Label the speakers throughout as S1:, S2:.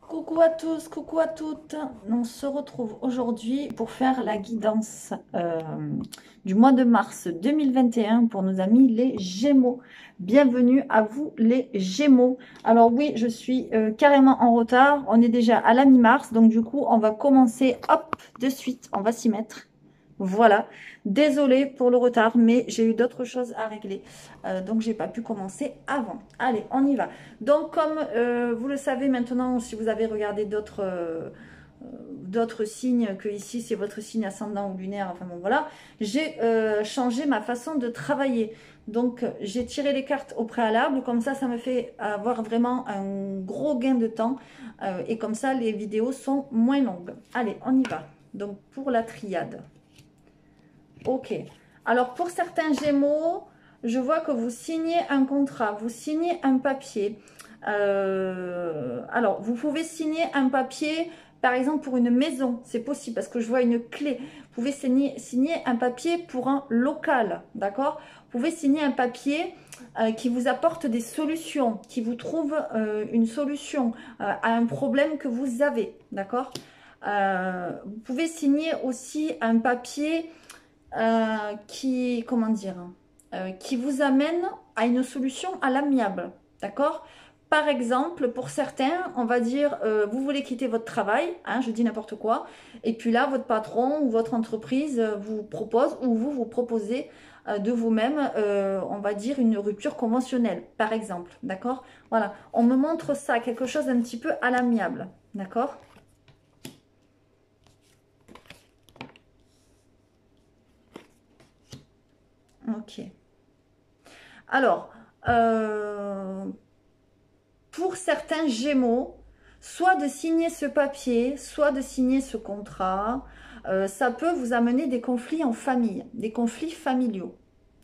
S1: Coucou à tous, coucou à toutes. On se retrouve aujourd'hui pour faire la guidance du mois de mars 2021 pour nos amis les Gémeaux. Bienvenue à vous les Gémeaux. Alors oui, je suis carrément en retard. On est déjà à la mi-mars, donc du coup, on va commencer, hop, de suite. On va s'y mettre. Voilà. Désolée pour le retard, mais j'ai eu d'autres choses à régler. Donc, j'ai pas pu commencer avant. Allez, on y va. Donc, comme vous le savez maintenant, si vous avez regardé d'autres signes que ici, c'est votre signe ascendant ou lunaire, enfin bon, voilà, j'ai changé ma façon de travailler. Donc, j'ai tiré les cartes au préalable, comme ça me fait avoir vraiment un gros gain de temps. Et comme ça, les vidéos sont moins longues. Allez, on y va. Donc, pour la triade. Ok. Alors, pour certains Gémeaux, je vois que vous signez un contrat, vous signez un papier. Alors, vous pouvez signer un papier, par exemple, pour une maison. C'est possible parce que je vois une clé. Vous pouvez signer un papier pour un local, d'accord? Vous pouvez signer un papier qui vous apporte des solutions, qui vous trouve une solution à un problème que vous avez, d'accord? Vous pouvez signer aussi un papier comment dire, qui vous amène à une solution à l'amiable, d'accord? Par exemple, pour certains, on va dire, vous voulez quitter votre travail, hein, je dis n'importe quoi, et puis là, votre patron ou votre entreprise vous propose, ou vous proposez de vous-même, on va dire, une rupture conventionnelle, par exemple, d'accord? Voilà, on me montre ça, quelque chose d'un petit peu à l'amiable, d'accord? Ok. Alors, pour certains Gémeaux, soit de signer ce papier, soit de signer ce contrat, ça peut vous amener des conflits en famille, des conflits familiaux.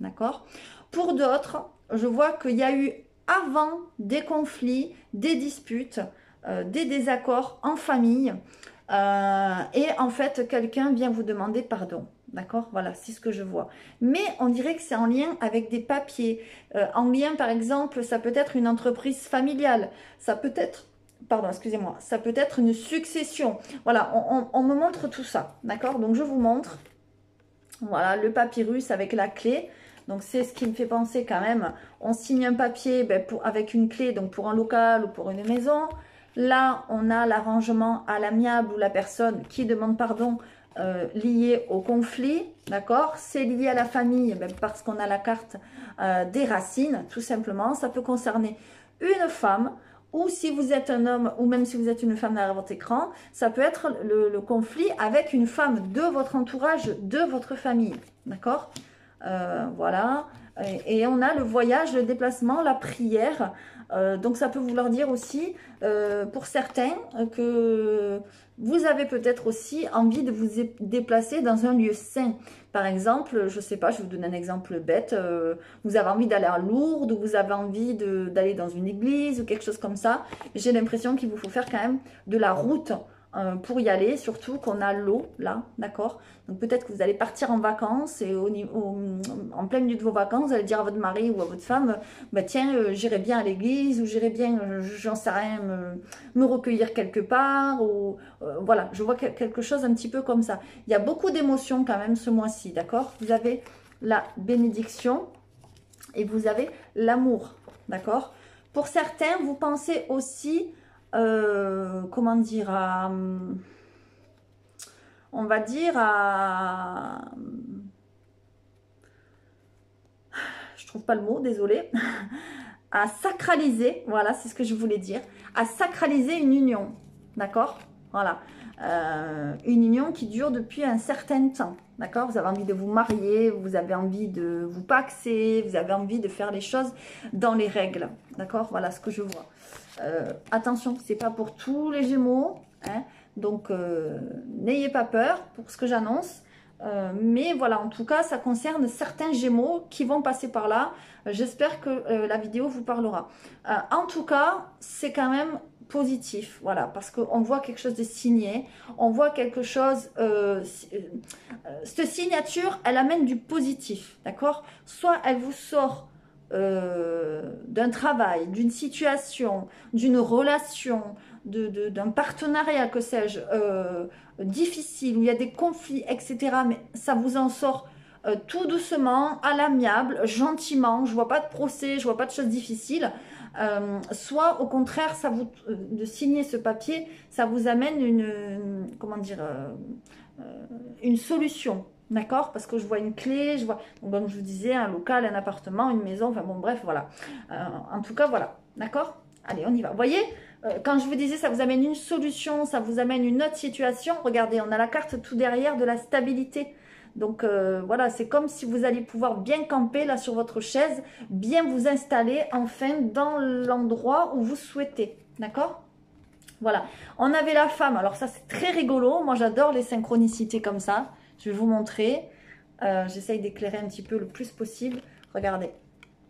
S1: D'accord? Pour d'autres, je vois qu'il y a eu avant des conflits, des disputes, des désaccords en famille. Et en fait, quelqu'un vient vous demander pardon. D'accord? Voilà, c'est ce que je vois. Mais on dirait que c'est en lien avec des papiers. En lien, par exemple, ça peut être une entreprise familiale. Ça peut être, pardon, excusez-moi, ça peut être une succession. Voilà, on me montre tout ça. D'accord? Donc, je vous montre. Voilà, le papyrus avec la clé. Donc, c'est ce qui me fait penser quand même. On signe un papier avec une clé, donc pour un local ou pour une maison. Là, on a l'arrangement à l'amiable où la personne qui demande pardon lié au conflit, d'accord? C'est lié à la famille parce qu'on a la carte des racines, tout simplement. Ça peut concerner une femme ou si vous êtes un homme ou même si vous êtes une femme derrière votre écran, ça peut être le conflit avec une femme de votre entourage, de votre famille, d'accord? Voilà. Et on a le voyage, le déplacement, la prière. Donc ça peut vouloir dire aussi, pour certains, que vous avez peut-être aussi envie de vous déplacer dans un lieu saint. Par exemple, je ne sais pas, je vais vous donner un exemple bête. Vous avez envie d'aller à Lourdes ou vous avez envie d'aller dans une église ou quelque chose comme ça. J'ai l'impression qu'il vous faut faire quand même de la route pour y aller, surtout qu'on a l'eau là, d'accord? Donc peut-être que vous allez partir en vacances et en plein milieu de vos vacances, vous allez dire à votre mari ou à votre femme, bah tiens, j'irai bien à l'église ou j'irai bien, j'en sais rien, me recueillir quelque part ou voilà, je vois quelque chose un petit peu comme ça. Il y a beaucoup d'émotions quand même ce mois-ci, d'accord? Vous avez la bénédiction et vous avez l'amour, d'accord? Pour certains, vous pensez aussi comment dire, on va dire je trouve pas le mot, désolé, à sacraliser, voilà, c'est ce que je voulais dire, à sacraliser une union, d'accord? Voilà, une union qui dure depuis un certain temps, d'accord? Vous avez envie de vous marier, vous avez envie de vous paxer, vous avez envie de faire les choses dans les règles, d'accord? Voilà ce que je vois. Attention, c'est pas pour tous les Gémeaux, hein, donc n'ayez pas peur pour ce que j'annonce. Mais voilà, en tout cas, ça concerne certains Gémeaux qui vont passer par là. J'espère que la vidéo vous parlera. En tout cas, c'est quand même positif, voilà, parce qu'on voit quelque chose de signé, on voit quelque chose, cette signature, elle amène du positif, d'accord? Soit elle vous sort d'un travail, d'une situation, d'une relation, d'un partenariat, que sais-je, difficile, où il y a des conflits, etc. Mais ça vous en sort tout doucement, à l'amiable, gentiment. Je vois pas de procès, je vois pas de choses difficiles. Soit au contraire, de signer ce papier, ça vous amène comment dire, une solution. D'accord? Parce que je vois une clé, je vois, donc, comme je vous disais, un local, un appartement, une maison, enfin bon, bref, voilà. En tout cas, voilà. D'accord? Allez, on y va. Vous voyez, quand je vous disais, ça vous amène une solution, ça vous amène une autre situation. Regardez, on a la carte tout derrière de la stabilité. Donc, voilà, c'est comme si vous alliez pouvoir bien camper là sur votre chaise, bien vous installer enfin dans l'endroit où vous souhaitez. D'accord? Voilà. On avait la femme. Alors ça, c'est très rigolo. Moi, j'adore les synchronicités comme ça. Je vais vous montrer. J'essaye d'éclairer un petit peu le plus possible. Regardez.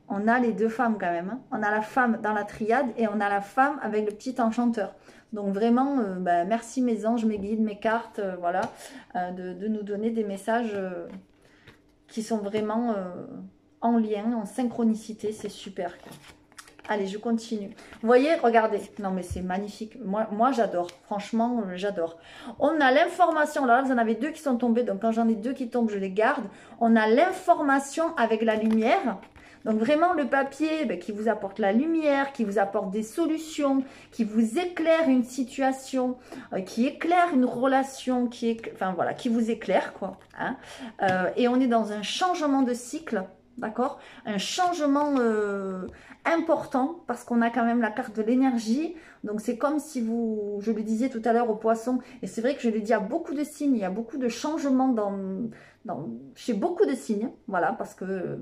S1: On a les deux femmes quand même. Hein. On a la femme dans la triade et on a la femme avec le petit enchanteur. Donc vraiment, merci mes anges, mes guides, mes cartes, voilà, de nous donner des messages qui sont vraiment en lien, en synchronicité. C'est super, quoi. Allez, je continue. Vous voyez, regardez. Non, mais c'est magnifique. Moi j'adore. Franchement, j'adore. On a l'information. Là, vous en avez deux qui sont tombés. Donc, quand j'en ai deux qui tombent, je les garde. On a l'information avec la lumière. Donc, vraiment, le papier qui vous apporte la lumière, qui vous apporte des solutions, qui vous éclaire une situation, qui éclaire une relation, enfin, voilà, qui vous éclaire, quoi. Hein. Et on est dans un changement de cycle. D'accord? Un changement important parce qu'on a quand même la carte de l'énergie. Donc, c'est comme si je le disais tout à l'heure au poisson, et c'est vrai que je l'ai dit à beaucoup de signes, il y a beaucoup de changements chez beaucoup de signes. Voilà, parce que,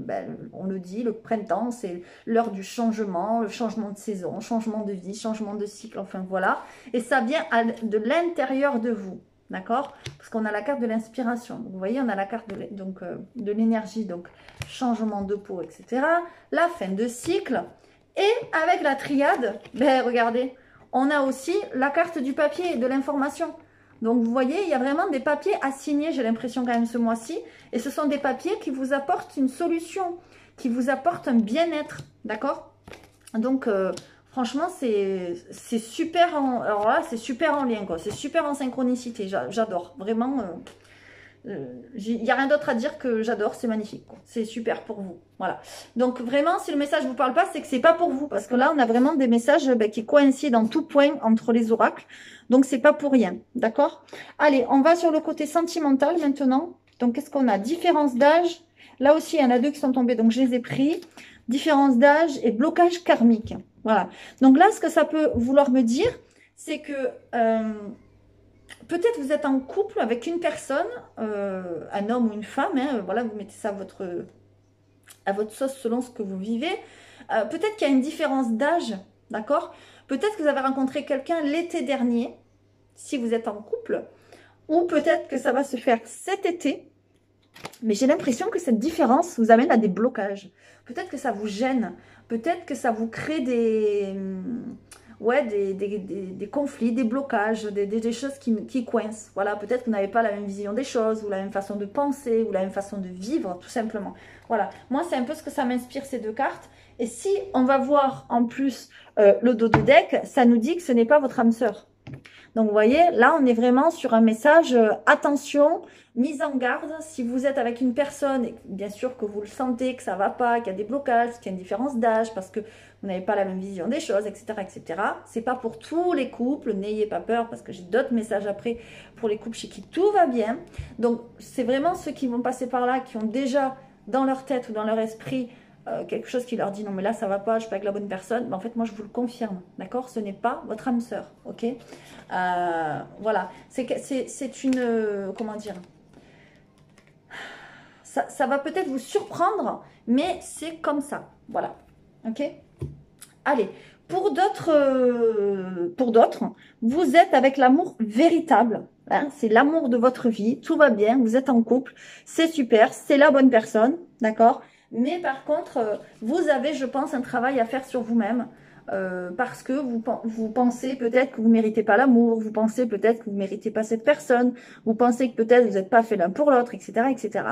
S1: on le dit, le printemps, c'est l'heure du changement, le changement de saison, changement de vie, changement de cycle, enfin voilà. Et ça vient de l'intérieur de vous. D'accord? Parce qu'on a la carte de l'inspiration. Vous voyez, on a la carte de l'énergie, donc changement de peau, etc. La fin de cycle. Et avec la triade, regardez, on a aussi la carte du papier et de l'information. Donc, vous voyez, il y a vraiment des papiers à signer, j'ai l'impression quand même ce mois-ci. Et ce sont des papiers qui vous apportent une solution, qui vous apportent un bien-être. D'accord? Donc, franchement, c'est super alors là, c'est super en lien, quoi. C'est super en synchronicité. J'adore. Vraiment, il n'y a rien d'autre à dire que j'adore. C'est magnifique, quoi. C'est super pour vous. Voilà. Donc, vraiment, si le message ne vous parle pas, c'est que c'est pas pour vous. Parce que là, on a vraiment des messages qui coïncident en tout point entre les oracles. Donc, c'est pas pour rien. D'accord? Allez, on va sur le côté sentimental maintenant. Donc, qu'est-ce qu'on a? Différence d'âge. Là aussi, il y en a deux qui sont tombés. Donc, je les ai pris. Différence d'âge et blocage karmique. Voilà. Donc là, ce que ça peut vouloir me dire, c'est que peut-être vous êtes en couple avec une personne, un homme ou une femme, hein, voilà, vous mettez ça à votre sauce selon ce que vous vivez. Peut-être qu'il y a une différence d'âge, d'accord? Peut-être que vous avez rencontré quelqu'un l'été dernier, si vous êtes en couple, ou peut-être que ça va se faire cet été, mais j'ai l'impression que cette différence vous amène à des blocages. Peut-être que ça vous gêne. Peut-être que ça vous crée des conflits, des blocages, des choses qui coincent. Voilà, peut-être que vous n'avez pas la même vision des choses, ou la même façon de penser, ou la même façon de vivre, tout simplement. Voilà, moi, c'est un peu ce que ça m'inspire, ces deux cartes. Et si on va voir en plus le dos du deck, ça nous dit que ce n'est pas votre âme sœur. Donc, vous voyez, là, on est vraiment sur un message, attention, mise en garde. Si vous êtes avec une personne, et bien sûr que vous le sentez, que ça ne va pas, qu'il y a des blocages, qu'il y a une différence d'âge, parce que vous n'avez pas la même vision des choses, etc., etc. C'est pas pour tous les couples, n'ayez pas peur, parce que j'ai d'autres messages après pour les couples chez qui tout va bien. Donc, c'est vraiment ceux qui vont passer par là, qui ont déjà dans leur tête ou dans leur esprit quelque chose qui leur dit non mais là ça va pas, je suis pas avec la bonne personne, mais en fait moi je vous le confirme, d'accord, ce n'est pas votre âme sœur, ok, voilà, c'est une, comment dire, ça va peut-être vous surprendre, mais c'est comme ça, voilà, ok. Allez, pour d'autres, vous êtes avec l'amour véritable, hein, c'est l'amour de votre vie, tout va bien, vous êtes en couple, c'est super, c'est la bonne personne, d'accord. Mais par contre, vous avez, je pense, un travail à faire sur vous-même. parce que vous pensez peut-être que vous ne méritez pas l'amour, vous pensez peut-être que vous ne méritez pas cette personne, vous pensez que peut-être vous n'êtes pas fait l'un pour l'autre, etc., etc.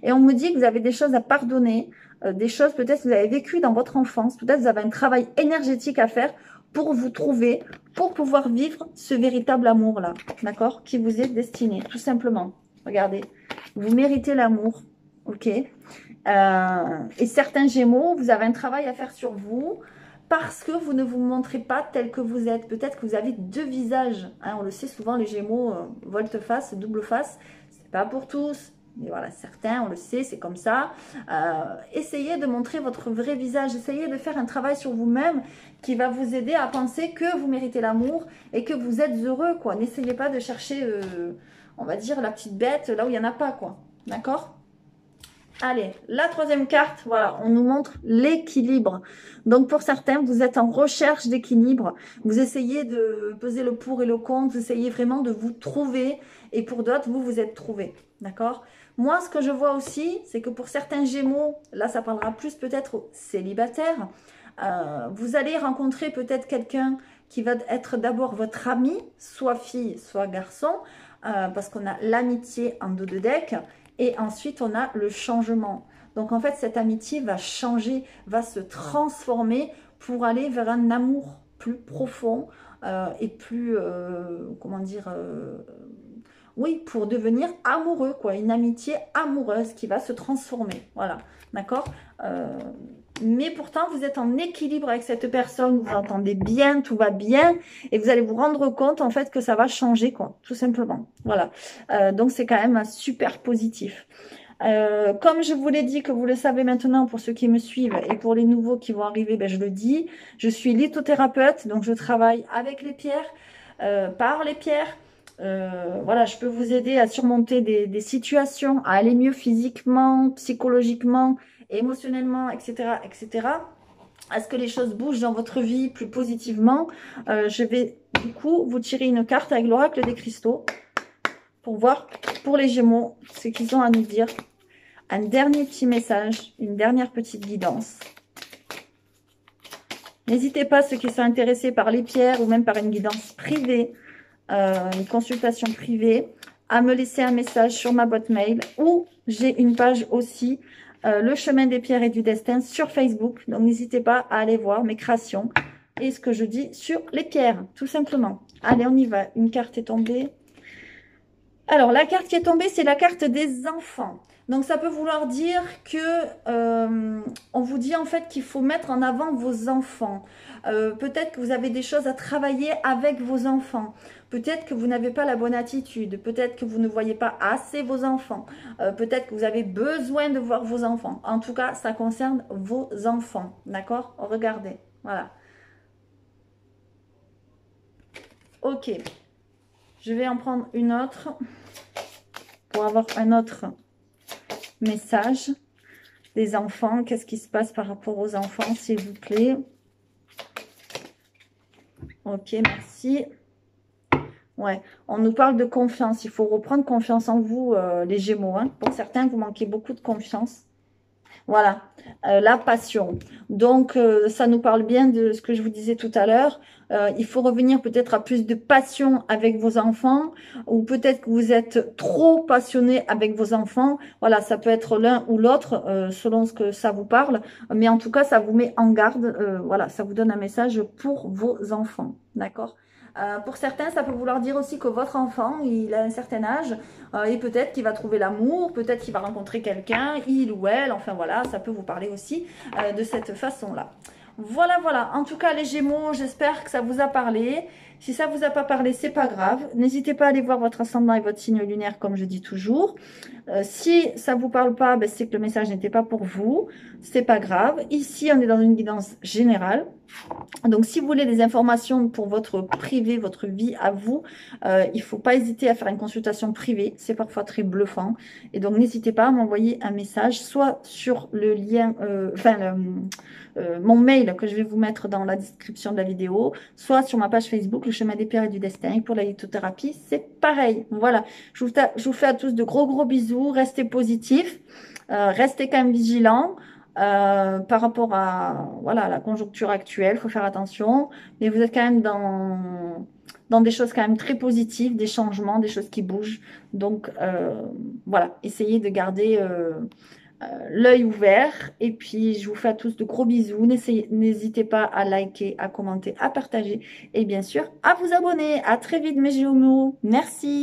S1: Et on me dit que vous avez des choses à pardonner, des choses peut-être que vous avez vécues dans votre enfance, peut-être que vous avez un travail énergétique à faire pour vous trouver, pour pouvoir vivre ce véritable amour-là, d'accord, qui vous est destiné, tout simplement. Regardez, vous méritez l'amour, ok. Et certains Gémeaux, vous avez un travail à faire sur vous parce que vous ne vous montrez pas tel que vous êtes. Peut-être que vous avez deux visages. Hein, on le sait souvent, les Gémeaux, volte-face, double face. C'est pas pour tous. Mais voilà, certains, on le sait, c'est comme ça. Essayez de montrer votre vrai visage. Essayez de faire un travail sur vous-même qui va vous aider à penser que vous méritez l'amour et que vous êtes heureux, quoi. N'essayez pas de chercher, on va dire, la petite bête là où il n'y en a pas, quoi. D'accord ? Allez, la troisième carte, voilà, on nous montre l'équilibre. Donc, pour certains, vous êtes en recherche d'équilibre. Vous essayez de peser le pour et le contre. Vous essayez vraiment de vous trouver. Et pour d'autres, vous êtes trouvé. D'accord ? Moi, ce que je vois aussi, c'est que pour certains Gémeaux, là, ça parlera plus peut-être aux célibataires. Vous allez rencontrer peut-être quelqu'un qui va être d'abord votre ami, soit fille, soit garçon, parce qu'on a l'amitié en dos de deck. Et ensuite, on a le changement. Donc, en fait, cette amitié va changer, va se transformer pour aller vers un amour plus profond et plus, comment dire, oui, pour devenir amoureux, quoi. Une amitié amoureuse qui va se transformer. Voilà, d'accord. Mais pourtant, vous êtes en équilibre avec cette personne, vous entendez bien, tout va bien, et vous allez vous rendre compte, en fait, que ça va changer, quoi, tout simplement. Voilà. Donc, c'est quand même super positif. Comme je vous l'ai dit, que vous le savez maintenant pour ceux qui me suivent, et pour les nouveaux qui vont arriver, ben, je le dis, je suis lithothérapeute, donc je travaille avec les pierres, par les pierres. Voilà, je peux vous aider à surmonter des situations, à aller mieux physiquement, psychologiquement, émotionnellement, etc., etc. À ce que les choses bougent dans votre vie plus positivement. Je vais du coup vous tirer une carte avec l'oracle des cristaux pour voir pour les Gémeaux ce qu'ils ont à nous dire. Un dernier petit message, une dernière petite guidance. N'hésitez pas, ceux qui sont intéressés par les pierres ou même par une guidance privée, une consultation privée, à me laisser un message sur ma boîte mail, ou j'ai une page aussi, le chemin des pierres et du destin sur Facebook. Donc n'hésitez pas à aller voir mes créations et ce que je dis sur les pierres, tout simplement. Allez, on y va. Une carte est tombée. Alors, la carte qui est tombée, c'est la carte des enfants. Donc, ça peut vouloir dire que on vous dit en fait qu'il faut mettre en avant vos enfants. Peut-être que vous avez des choses à travailler avec vos enfants. Peut-être que vous n'avez pas la bonne attitude. Peut-être que vous ne voyez pas assez vos enfants. Peut-être que vous avez besoin de voir vos enfants. En tout cas, ça concerne vos enfants. D'accord? Regardez. Voilà. Ok. Je vais en prendre une autre pour avoir un autre message des enfants. Qu'est-ce qui se passe par rapport aux enfants, s'il vous plaît? Ok, merci. Ouais, on nous parle de confiance. Il faut reprendre confiance en vous, les Gémeaux. Hein. Pour certains, vous manquez beaucoup de confiance. Voilà, la passion. Donc, ça nous parle bien de ce que je vous disais tout à l'heure. Il faut revenir peut-être à plus de passion avec vos enfants, ou peut-être que vous êtes trop passionné avec vos enfants. Voilà, ça peut être l'un ou l'autre, selon ce que ça vous parle. Mais en tout cas, ça vous met en garde. Voilà, ça vous donne un message pour vos enfants. D'accord ? Pour certains, ça peut vouloir dire aussi que votre enfant, il a un certain âge et peut-être qu'il va trouver l'amour, peut-être qu'il va rencontrer quelqu'un, il ou elle, enfin voilà, ça peut vous parler aussi de cette façon-là. Voilà, voilà. En tout cas, les Gémeaux, j'espère que ça vous a parlé. Si ça vous a pas parlé, c'est pas grave. N'hésitez pas à aller voir votre ascendant et votre signe lunaire, comme je dis toujours. Si ça vous parle pas, ben, c'est que le message n'était pas pour vous. C'est pas grave. Ici, on est dans une guidance générale. Donc, si vous voulez des informations pour votre privé, votre vie à vous, il ne faut pas hésiter à faire une consultation privée. C'est parfois très bluffant. Et donc, n'hésitez pas à m'envoyer un message, soit sur le lien, mon mail que je vais vous mettre dans la description de la vidéo, soit sur ma page Facebook, le chemin des pierres et du destin. Et pour la lithothérapie, c'est pareil. Voilà. Je vous fais à tous de gros bisous. Restez positifs. Restez quand même vigilants. par rapport à, voilà, la conjoncture actuelle. Il faut faire attention. Mais vous êtes quand même dans des choses quand même très positives, des changements, des choses qui bougent. Donc, voilà, essayez de garder l'œil ouvert. Et puis, je vous fais à tous de gros bisous. N'hésitez pas à liker, à commenter, à partager et bien sûr à vous abonner. À très vite mes Gémeaux. Merci.